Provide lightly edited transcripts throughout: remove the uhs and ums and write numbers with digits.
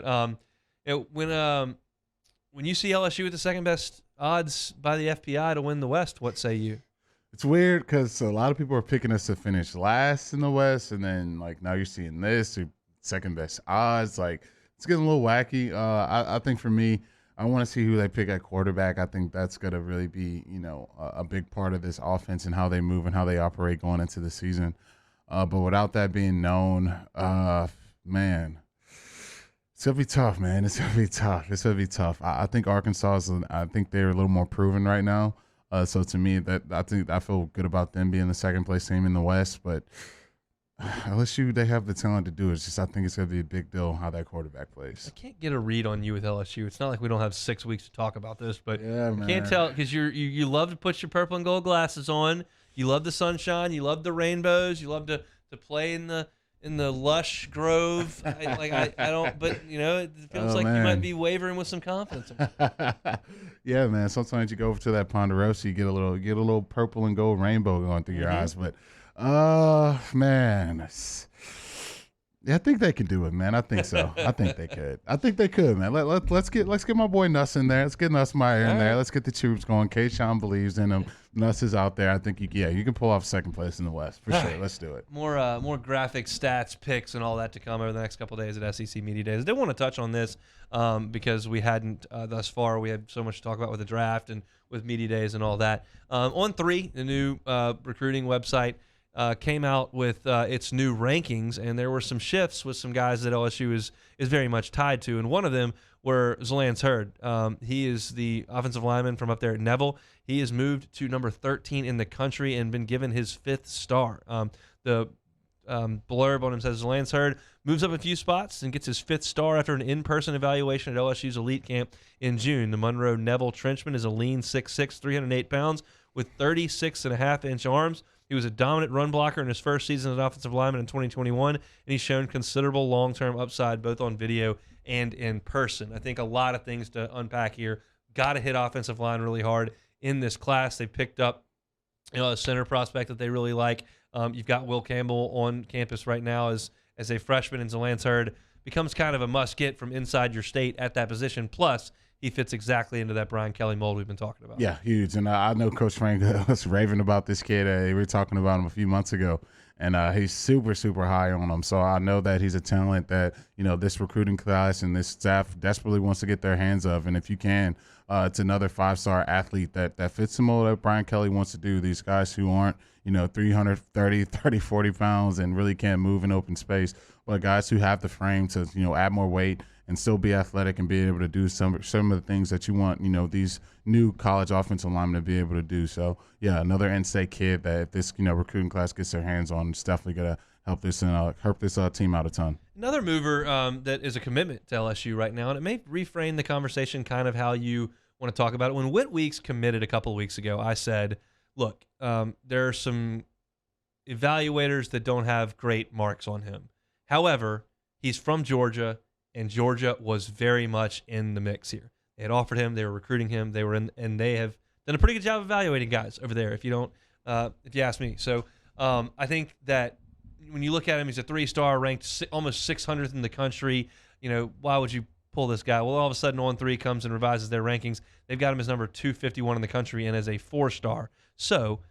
When you see LSU with the second best odds by the FPI to win the West, what say you? It's weird because a lot of people are picking us to finish last in the West, and then like now you're seeing this second best odds. Like it's getting a little wacky. I think for me, I want to see who they pick at quarterback. I think that's going to really be a big part of this offense and how they move and how they operate going into the season. But without that being known, man, it's gonna be tough, man. It's gonna be tough. It's gonna be tough. I think Arkansas I think they're a little more proven right now. So to me, I feel good about them being the second place team in the West. But LSU, they have the talent to do it. It's just I think it's gonna be a big deal how that quarterback plays. I can't get a read on you with LSU. It's not like we don't have 6 weeks to talk about this, but yeah, I can't tell because you love to put your purple and gold glasses on. You love the sunshine. You love the rainbows. You love to play in the lush grove. I don't, but it feels like you might be wavering with some confidence. Yeah, man. Sometimes you go over to that Ponderosa, you get a little purple and gold rainbow going through your eyes. But, man, yeah, I think they can do it, man. I think so. I think they could. I think they could, man. Let's get my boy Nuss in there. Let's get Nussmeyer in there. Let's get the troops going. K-Sean believes in him. Nuss is out there. I think you can pull off second place in the West for sure. Let's do it. More graphic stats, picks, and all that to come over the next couple of days at SEC Media Days. I did want to touch on this because we hadn't thus far. We had so much to talk about with the draft and with Media Days and all that. On3, the new recruiting website, came out with its new rankings, and there were some shifts with some guys that LSU is very much tied to, and one of them were Zalance Hurd. He is the offensive lineman from up there at Neville. He has moved to number 13 in the country and been given his 5th star. The blurb on him says Zalance Hurd moves up a few spots and gets his 5th star after an in-person evaluation at LSU's elite camp in June. The Monroe Neville Trenchman is a lean 6'6", 308 pounds with 36.5-inch arms. He was a dominant run blocker in his first season as an offensive lineman in 2021, and he's shown considerable long-term upside both on video and in person. I think a lot of things to unpack here. Got to hit offensive line really hard in this class. They picked up a center prospect that they really like. You've got Will Campbell on campus right now as a freshman, and Zalance Hurd becomes kind of a must-get from inside your state at that position. Plus, he fits exactly into that Brian Kelly mold we've been talking about. Yeah, huge. And I know Coach Frank was raving about this kid. We were talking about him a few months ago, and he's super, super high on him. So I know that he's a talent that, this recruiting class and this staff desperately wants to get their hands of. And if you can, it's another 5-star athlete that fits the mold that Brian Kelly wants to do. These guys who aren't, 330, 30, 40 pounds and really can't move in open space, but guys who have the frame to, add more weight and still be athletic and be able to do some of the things that you want, these new college offensive linemen to be able to do. So, yeah, another in-state kid that if this, recruiting class gets their hands on, it's definitely going to help this team out a ton. Another mover that is a commitment to LSU right now, and it may reframe the conversation kind of how you want to talk about it. When Whit Weeks committed a couple of weeks ago, I said, look, there are some evaluators that don't have great marks on him. However, he's from Georgia, and Georgia was very much in the mix here. They had offered him, they were recruiting him, and they have done a pretty good job evaluating guys over there. If you ask me, so I think that when you look at him, he's a 3-star, ranked almost 600th in the country. Why would you pull this guy? Well, all of a sudden, On3 comes and revises their rankings. They've got him as number 251 in the country and as a 4-star. So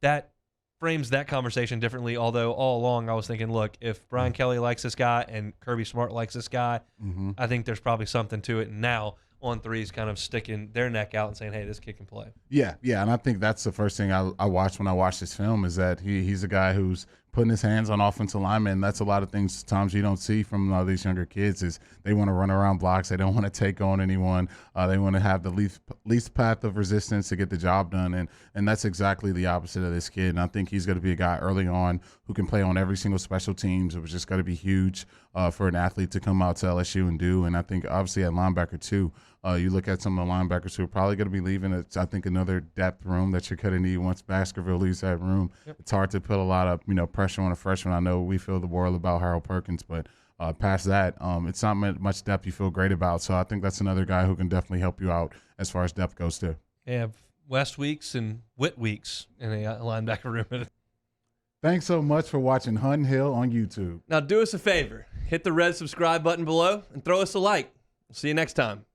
that frames that conversation differently, although all along I was thinking, look, if Brian Kelly likes this guy and Kirby Smart likes this guy, I think there's probably something to it. And now On3 is kind of sticking their neck out and saying, hey, this kid can play. Yeah, and I think that's the first thing I watched when I watched this film is that he's a guy who's putting his hands on offensive linemen. And that's a lot of things sometimes you don't see from a lot of these younger kids is they want to run around blocks. They don't want to take on anyone. They want to have the least path of resistance to get the job done. And that's exactly the opposite of this kid. And I think he's going to be a guy early on who can play on every single special teams. It was just going to be huge for an athlete to come out to LSU and do. And I think obviously at linebacker too, you look at some of the linebackers who are probably going to be leaving. It's, I think, another depth room that you're going to need once Baskerville leaves that room. Yep. It's hard to put a lot of pressure on a freshman. I know we feel the world about Harold Perkins, but past that, it's not much depth you feel great about. So I think that's another guy who can definitely help you out as far as depth goes too. They have West Weeks and Whit Weeks in a linebacker room. Thanks so much for watching Hunt Hill on YouTube. Now do us a favor. Hit the red subscribe button below and throw us a like. We'll see you next time.